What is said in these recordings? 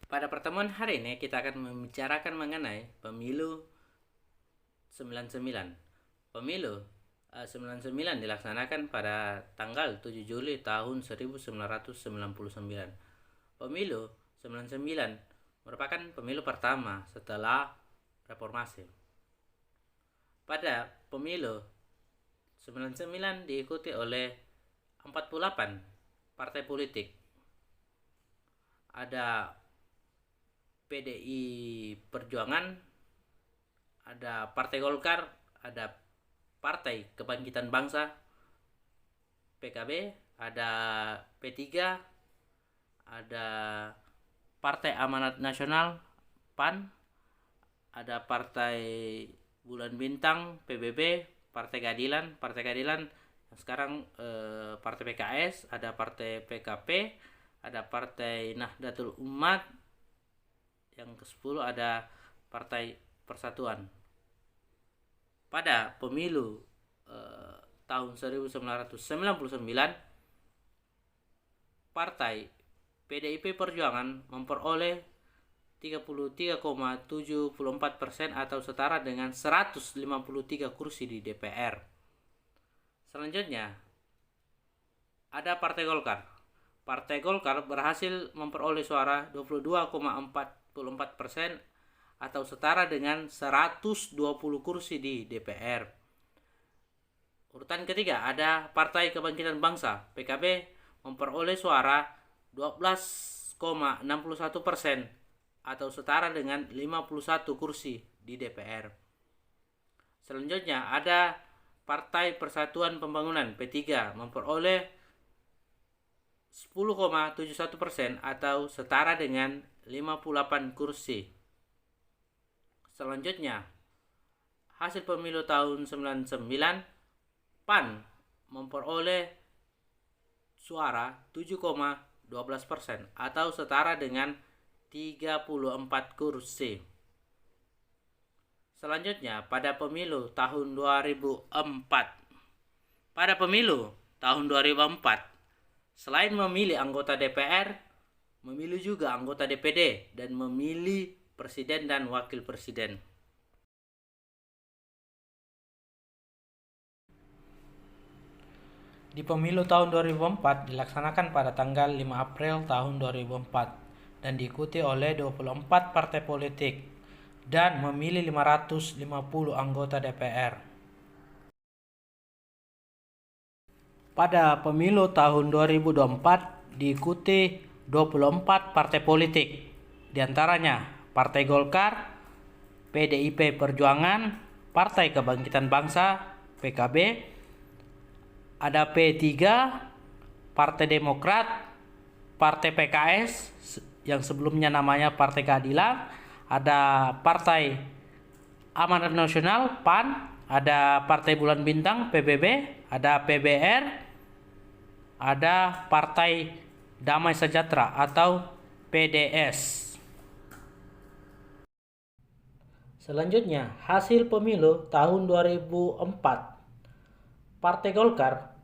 Pada pertemuan hari ini kita akan membicarakan mengenai pemilu 99. Pemilu 99 dilaksanakan pada tanggal 7 Juli tahun 1999. Pemilu 99 merupakan pemilu pertama setelah reformasi. Pada pemilu 99 diikuti oleh 48 partai politik. Ada PDI Perjuangan, ada Partai Golkar, ada Partai Kebangkitan Bangsa PKB, ada P3, ada Partai Amanat Nasional PAN, ada Partai Bulan Bintang PBB, Partai Keadilan yang sekarang Partai PKS, ada Partai PKP, ada Partai Nahdlatul Umat, yang ke-10 ada Partai Persatuan. Pada pemilu tahun 1999, Partai PDIP Perjuangan memperoleh 33,74% atau setara dengan 153 kursi di DPR. Selanjutnya, ada Partai Golkar. Partai Golkar berhasil memperoleh suara 22,44% atau setara dengan 120 kursi di DPR. Urutan ketiga ada Partai Kebangkitan Bangsa PKB memperoleh suara 12,61% atau setara dengan 51 kursi di DPR. Selanjutnya ada Partai Persatuan Pembangunan P3 memperoleh 10,71% atau setara dengan 58 kursi. Selanjutnya, hasil pemilu tahun 99, PAN memperoleh suara 7,12% atau setara dengan 34 kursi. Selanjutnya, pada pemilu tahun 2004. Pada pemilu tahun 2004, selain memilih anggota DPR, memilih juga anggota DPD dan memilih presiden dan wakil presiden. Di pemilu tahun 2004 dilaksanakan pada tanggal 5 April tahun 2004 dan diikuti oleh 24 partai politik dan memilih 550 anggota DPR. Pada pemilu tahun 2024 diikuti 24 partai politik, diantaranya Partai Golkar, PDIP Perjuangan, Partai Kebangkitan Bangsa PKB, ada P3, Partai Demokrat, Partai PKS yang sebelumnya namanya Partai Keadilan, ada Partai Amanat Nasional PAN, ada Partai Bulan Bintang PBB, ada PBR, ada Partai Damai Sejahtera atau PDS. Selanjutnya, hasil pemilu tahun 2004. Partai Golkar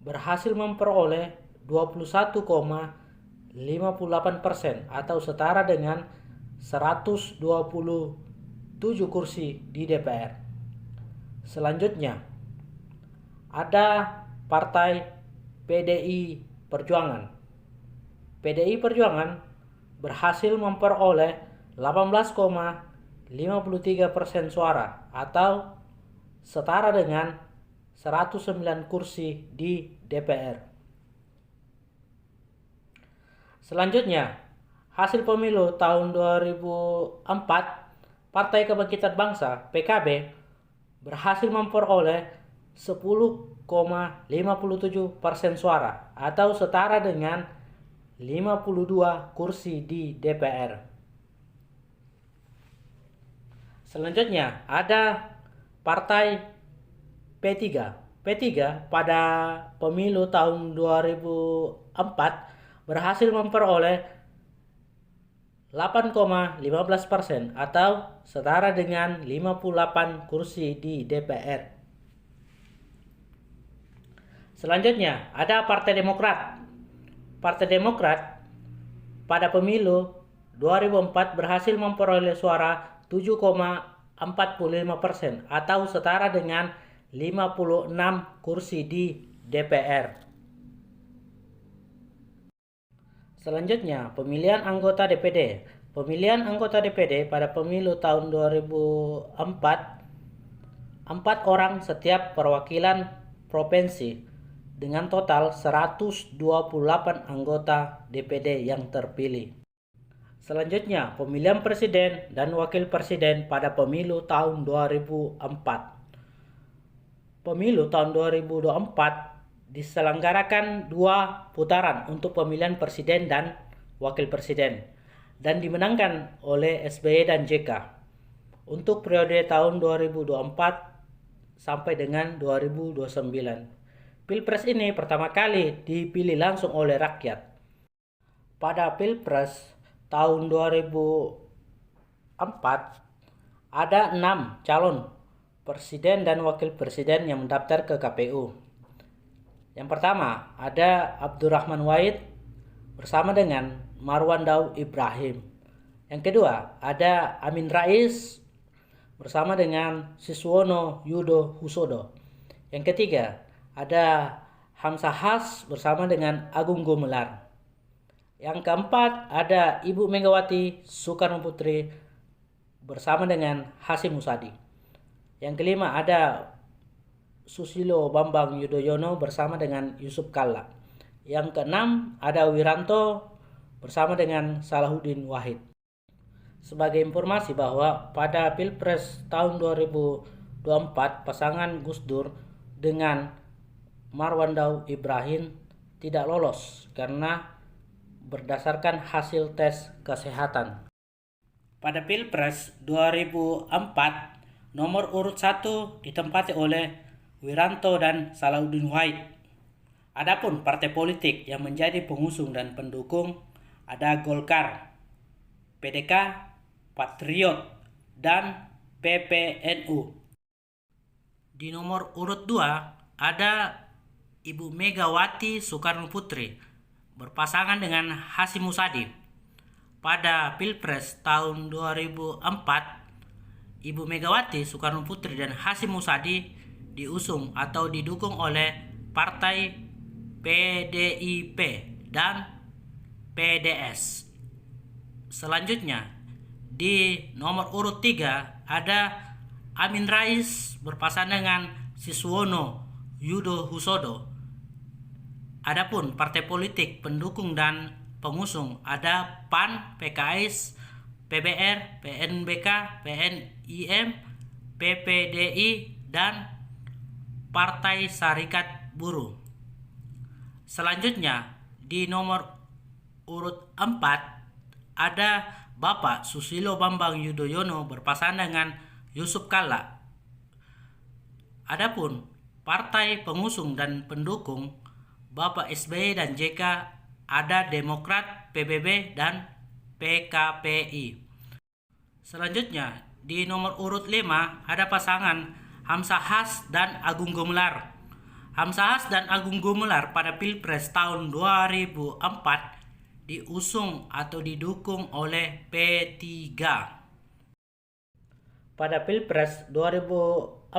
berhasil memperoleh 21,58% atau setara dengan 127 kursi di DPR. Selanjutnya, ada Partai PDI Perjuangan. PDI Perjuangan berhasil memperoleh 18,53% suara atau setara dengan 109 kursi di DPR. Selanjutnya, hasil pemilu tahun 2004, Partai Kebangkitan Bangsa PKB berhasil memperoleh 10,57% suara atau setara dengan 52 kursi di DPR. Selanjutnya ada Partai P3. P3 pada pemilu tahun 2004 berhasil memperoleh 8,15% atau setara dengan 58 kursi di DPR. Selanjutnya ada Partai Demokrat. Partai Demokrat pada pemilu 2004 berhasil memperoleh suara 7,45% atau setara dengan 56 kursi di DPR. Selanjutnya, pemilihan anggota DPD. Pemilihan anggota DPD pada pemilu tahun 2004, 4 orang setiap perwakilan provinsi dengan total 128 anggota DPD yang terpilih. Selanjutnya, pemilihan presiden dan wakil presiden pada pemilu tahun 2004. Pemilu tahun 2024 diselenggarakan 2 putaran untuk pemilihan presiden dan wakil presiden dan dimenangkan oleh SBY dan JK untuk periode tahun 2024 sampai dengan 2029. Pilpres ini pertama kali dipilih langsung oleh rakyat. Pada Pilpres tahun 2004 ada 6 calon presiden dan wakil presiden yang mendaftar ke KPU. Yang pertama ada Abdurrahman Wahid bersama dengan Marwan Daud Ibrahim. Yang kedua ada Amin Rais bersama dengan Siswono Yudo Husodo. Yang ketiga ada Hamzah Has bersama dengan Agung Gumelar. Yang keempat ada Ibu Megawati Soekarno Putri bersama dengan Hasyim Muzadi. Yang kelima ada Susilo Bambang Yudhoyono bersama dengan Yusuf Kalla. Yang keenam ada Wiranto bersama dengan Salahuddin Wahid. Sebagai informasi bahwa pada Pilpres tahun 2024 pasangan Gus Dur dengan Marwan Daud Ibrahim tidak lolos karena berdasarkan hasil tes kesehatan. Pada Pilpres 2004, nomor urut 1 ditempati oleh Wiranto dan Salahuddin Wahid. Adapun partai politik yang menjadi pengusung dan pendukung ada Golkar, PDK, Patriot, dan PPNU. Di nomor urut 2 ada Ibu Megawati Soekarno Putri berpasangan dengan Hasyim Muzadi. Pada Pilpres tahun 2004, Ibu Megawati Soekarno Putri dan Hasyim Muzadi diusung atau didukung oleh Partai PDIP dan PDS. Selanjutnya, di nomor urut 3 ada Amin Rais berpasangan dengan Siswono Yudo Husodo. Adapun partai politik pendukung dan pengusung ada PAN, PKS, PBR, PNBK, PNIM, PPDI, dan Partai Serikat Buruh. Selanjutnya, di nomor urut 4 ada Bapak Susilo Bambang Yudhoyono berpasangan dengan Yusuf Kalla. Adapun partai pengusung dan pendukung Bapak SBY dan JK ada Demokrat, PBB, dan PKPI. Selanjutnya, di nomor urut 5 ada pasangan Hamzah Has dan Agung Gumelar. Hamzah Has dan Agung Gumelar pada Pilpres tahun 2004 diusung atau didukung oleh P3. Pada Pilpres 2004,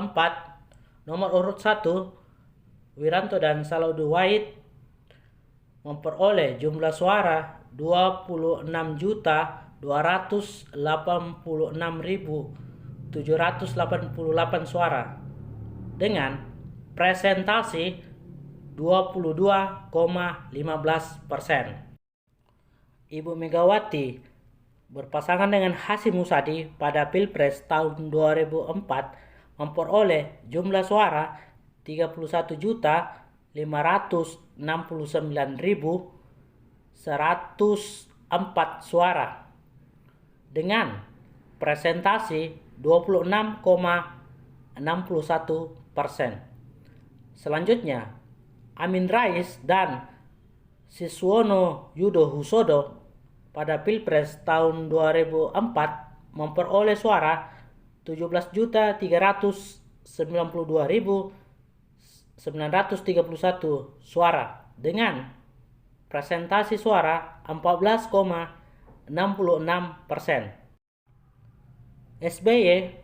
nomor urut 1 Wiranto dan Salahuddin Wahid memperoleh jumlah suara 26.286.788 suara dengan presentasi 22,15%. Ibu Megawati berpasangan dengan Hasyim Muzadi pada Pilpres tahun 2004 memperoleh jumlah suara 31.569.104 suara dengan presentasi 26,61%. Selanjutnya, Amin Rais dan Siswono Yudo Husodo pada Pilpres tahun 2004 memperoleh suara 17.392.931 suara dengan presentasi suara 14,58%. 66%. SBY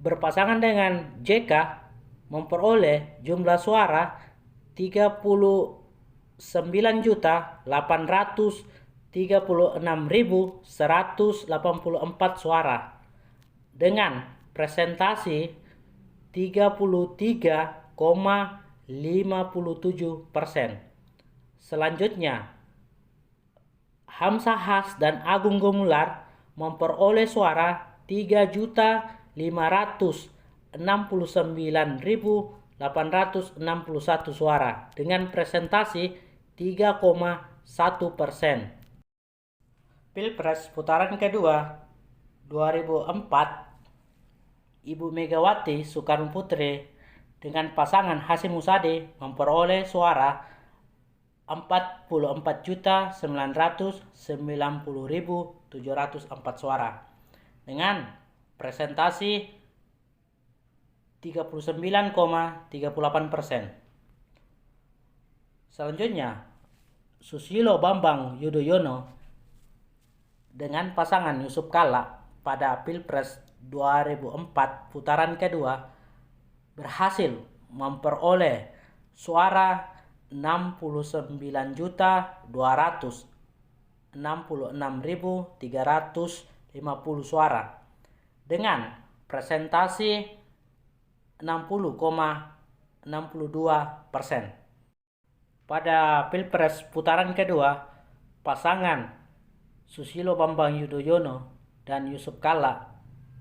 berpasangan dengan JK memperoleh jumlah suara 39.836.184 suara dengan presentasi 33,57%. Selanjutnya, Hamzah Has dan Agung Gumelar memperoleh suara 3.569.861 suara dengan presentasi 3,1%. Pilpres putaran kedua 2004, Ibu Megawati Soekarno Putri dengan pasangan Hasyim Muzadi memperoleh suara 44.990.704 suara dengan presentasi 39,38%. Selanjutnya, Susilo Bambang Yudhoyono dengan pasangan Yusuf Kalla pada Pilpres 2004 putaran kedua berhasil memperoleh suara 69.266.350 suara dengan presentasi 60,62%. Pada Pilpres putaran kedua, pasangan Susilo Bambang Yudhoyono dan Yusuf Kalla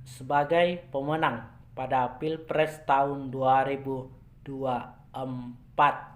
sebagai pemenang pada Pilpres tahun 2024.